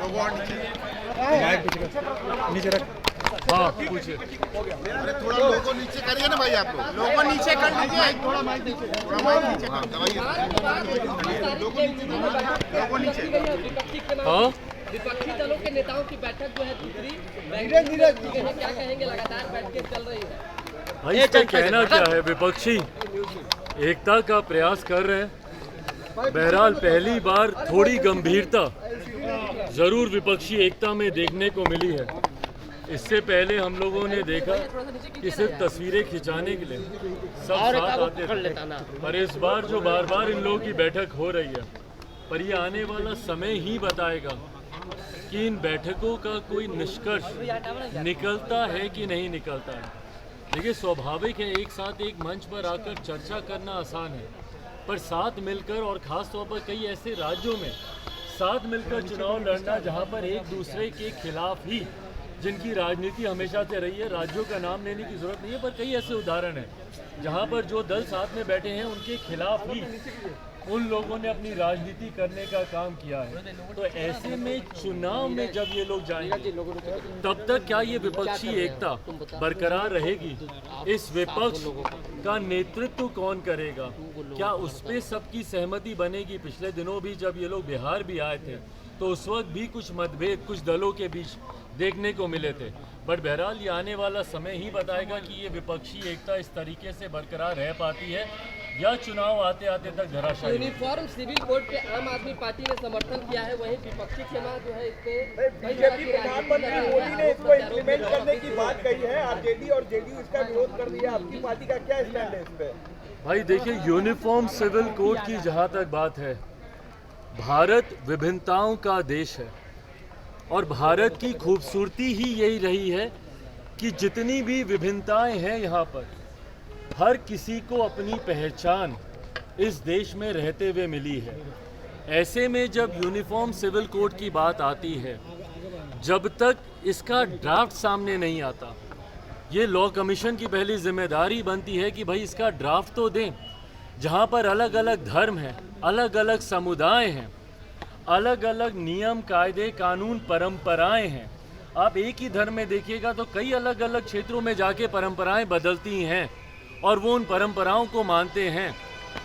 लोगों और नीचे रख। हाँ पूछिए। अरे थोड़ा लोगों नीचे करिए ना भाई, आप लोगों नीचे कर लीजिए, थोड़ा माइक नीचे, हाँ दबाइए, लोगों नीचे। हाँ विपक्षी दलों के नेताओं की बैठक जो है दूसरी क्या कहेंगे, लगातार बैठकें चल रही है। भाई इसका कहना क्या है, विपक्षी एकता का प्रयास कर रहे हैं। बहरहाल पहली बार थोड़ी गंभीरता जरूर विपक्षी एकता में देखने को मिली है। इससे पहले हम लोगों ने देखा कि सिर्फ तस्वीरें खिंचाने के लिए सब साथ आते थे, पर इस बार जो बार बार इन लोगों की बैठक हो रही है, पर ये आने वाला समय ही बताएगा कि इन बैठकों का कोई निष्कर्ष निकलता है कि नहीं निकलता है। देखिए स्वाभाविक है, एक साथ एक मंच पर आकर चर्चा करना आसान है, पर साथ मिलकर और ख़ास तौर पर कई ऐसे राज्यों में साथ मिलकर चुनाव लड़ना जहां पर एक दूसरे के खिलाफ ही, जिनकी राजनीति हमेशा से रही है, राज्यों का नाम लेने की ज़रूरत नहीं है, पर कई ऐसे उदाहरण हैं जहां पर जो दल साथ में बैठे हैं उनके खिलाफ ही उन लोगों ने अपनी राजनीति करने का काम किया है। तो ऐसे में चुनाव में जब ये लोग जाएंगे तब तक क्या ये विपक्षी एकता बरकरार रहेगी? इस विपक्ष का नेतृत्व कौन करेगा? क्या उस पर सबकी सहमति बनेगी? पिछले दिनों भी जब ये लोग बिहार भी आए थे तो उस वक्त भी कुछ मतभेद कुछ दलों के बीच देखने को मिले थे, बट बहरहाल ये आने वाला समय ही बताएगा कि ये विपक्षी एकता इस तरीके से बरकरार रह पाती है या चुनाव आते आते तक धराशायी। यूनिफॉर्म सिविल कोड पे आम आदमी पार्टी ने समर्थन किया है, वहीं विपक्षी सेना जो है इस पे बीजेपी प्रधानमंत्री मोदी ने इसको इम्प्लीमेंट करने की बात कही है, आरजेडी और जेडीयू इसका विरोध कर दिया। आपकी पार्टी का क्या स्टैंड है इस पे? भाई देखिए, यूनिफॉर्म सिविल कोड की जहाँ तक बात है, भारत विभिन्नताओं का देश है और भारत की खूबसूरती ही यही रही है कि जितनी भी विभिन्नताएं हैं यहाँ पर, हर किसी को अपनी पहचान इस देश में रहते हुए मिली है। ऐसे में जब यूनिफॉर्म सिविल कोड की बात आती है, जब तक इसका ड्राफ्ट सामने नहीं आता, ये लॉ कमीशन की पहली जिम्मेदारी बनती है कि भाई इसका ड्राफ्ट तो दें, जहाँ पर अलग अलग धर्म हैं, अलग अलग समुदाय हैं, अलग अलग नियम कायदे कानून परंपराएं हैं। आप एक ही धर्म में देखिएगा तो कई अलग अलग क्षेत्रों में जाके परंपराएं बदलती हैं और वो उन परंपराओं को मानते हैं।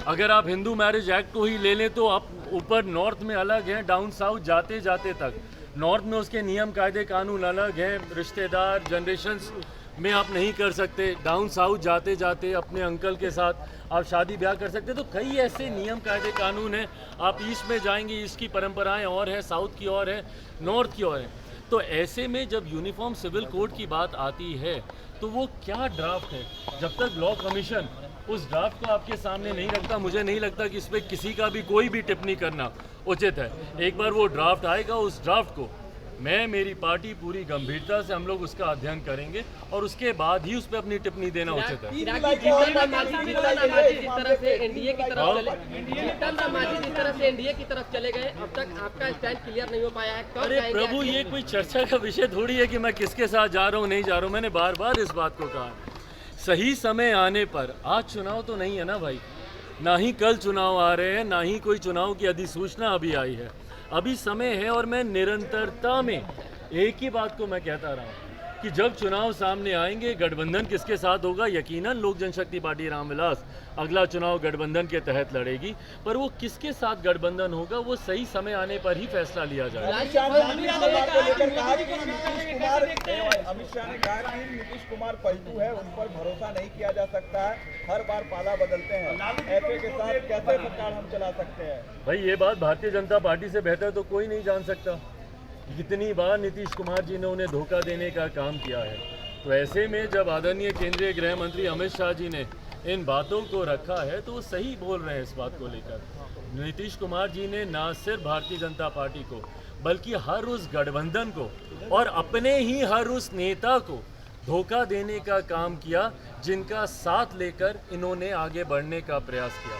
अगर आप हिंदू मैरिज एक्ट को ही ले लें तो आप ऊपर नॉर्थ में अलग हैं, डाउन साउथ जाते जाते तक नॉर्थ में उसके नियम कायदे कानून अलग हैं, रिश्तेदार जनरेशन्स में आप नहीं कर सकते, डाउन साउथ जाते जाते अपने अंकल के साथ आप शादी ब्याह कर सकते। तो कई ऐसे नियम कायदे कानून हैं। आप ईस्ट में जाएंगे, ईस्ट की परंपराएं और है, साउथ की और है, नॉर्थ की और है। तो ऐसे में जब यूनिफॉर्म सिविल कोड की बात आती है तो वो क्या ड्राफ्ट है, जब तक लॉ कमीशन उस ड्राफ्ट को आपके सामने नहीं रखता, मुझे नहीं लगता कि इस पर किसी का भी कोई भी टिप्पणी करना उचित है। एक बार वो ड्राफ्ट आएगा, उस ड्राफ्ट को मैं, मेरी पार्टी पूरी गंभीरता से हम लोग उसका अध्ययन करेंगे और उसके बाद ही उस पर अपनी टिप्पणी देना उचित है। जिस तरह से एनडीए की तरफ चले गए, अब तक आपका स्टैंड क्लियर नहीं हो पाया है। अरे प्रभु, ये कोई चर्चा का विषय थोड़ी है कि मैं किसके साथ जा रहा हूँ नहीं जा रहा हूँ। मैंने बार बार इस बात को कहा, सही समय आने पर, आज चुनाव तो नहीं है ना भाई, ना ही कल चुनाव आ रहे हैं, ना ही कोई चुनाव की अधिसूचना अभी आई है। अभी समय है और मैं निरंतरता में एक ही बात को मैं कहता रहा हूँ कि जब चुनाव सामने आएंगे, गठबंधन किसके साथ होगा, यकीनन लोक जनशक्ति पार्टी रामविलास अगला चुनाव गठबंधन के तहत लड़ेगी, पर वो किसके साथ गठबंधन होगा वो सही समय आने पर ही फैसला लिया जाएगा। अमित शाह ने कहा कि नीतीश कुमार पलटू है, उन पर भरोसा नहीं किया जा सकता है, हर बार पाला बदलते हैं, ऐसे के साथ कैसे सरकार हम चला सकते हैं? भाई ये बात भारतीय जनता पार्टी से बेहतर तो कोई नहीं जान सकता। कितनी बार नीतीश कुमार जी ने उन्हें धोखा देने का काम किया है। तो ऐसे में जब आदरणीय केंद्रीय गृह मंत्री अमित शाह जी ने इन बातों को रखा है तो वो सही बोल रहे हैं इस बात को लेकर। नीतीश कुमार जी ने ना सिर्फ भारतीय जनता पार्टी को बल्कि हर उस गठबंधन को और अपने ही हर उस नेता को धोखा देने का काम किया जिनका साथ लेकर इन्होंने आगे बढ़ने का प्रयास किया।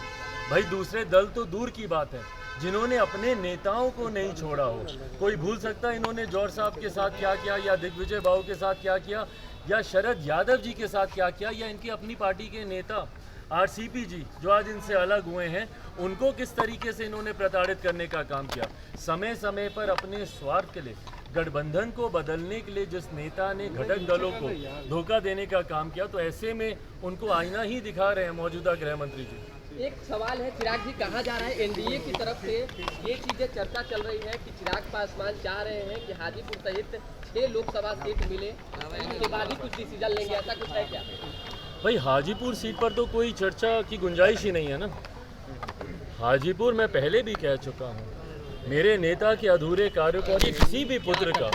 भाई दूसरे दल तो दूर की बात है, जिन्होंने अपने नेताओं को नहीं छोड़ा हो। कोई भूल सकता है इन्होंने जौहर साहब के साथ क्या किया, या दिग्विजय बाबू के साथ क्या किया, या शरद यादव जी के साथ क्या किया, या इनकी अपनी पार्टी के नेता आरसीपी जी जो आज इनसे अलग हुए हैं उनको किस तरीके से इन्होंने प्रताड़ित करने का काम किया। समय समय पर अपने स्वार्थ के लिए गठबंधन को बदलने के लिए जिस नेता ने घटक दलों को धोखा देने का काम किया, तो ऐसे में उनको आईना ही दिखा रहे हैं मौजूदा गृह मंत्री जी। एक सवाल है चिराग जी, कहा जा रहा है एनडीए की तरफ से ये चीजें चर्चा चल रही है कि चिराग पासवान चाह रहे हैं कि हाजीपुर सहित 6 लोकसभा सीट मिले, उसके बाद ही कुछ डिसीजन लेंगे, ऐसा कुछ है क्या? भाई हाजीपुर सीट पर तो कोई चर्चा की गुंजाइश ही नहीं है ना। हाजीपुर मैं पहले भी कह चुका हूँ, मेरे नेता के अधूरे कार्यों को, किसी भी पुत्र का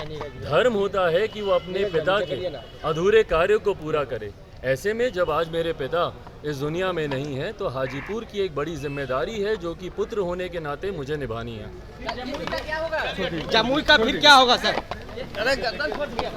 धर्म होता है कि वो अपने पिता के अधूरे कार्यों को पूरा करे। ऐसे में जब आज मेरे पिता इस दुनिया में नहीं है तो हाजीपुर की एक बड़ी जिम्मेदारी है जो कि पुत्र होने के नाते मुझे निभानी है। क्या होगा? जमुई का फिर क्या होगा सर? अरे गर्दन फट गया।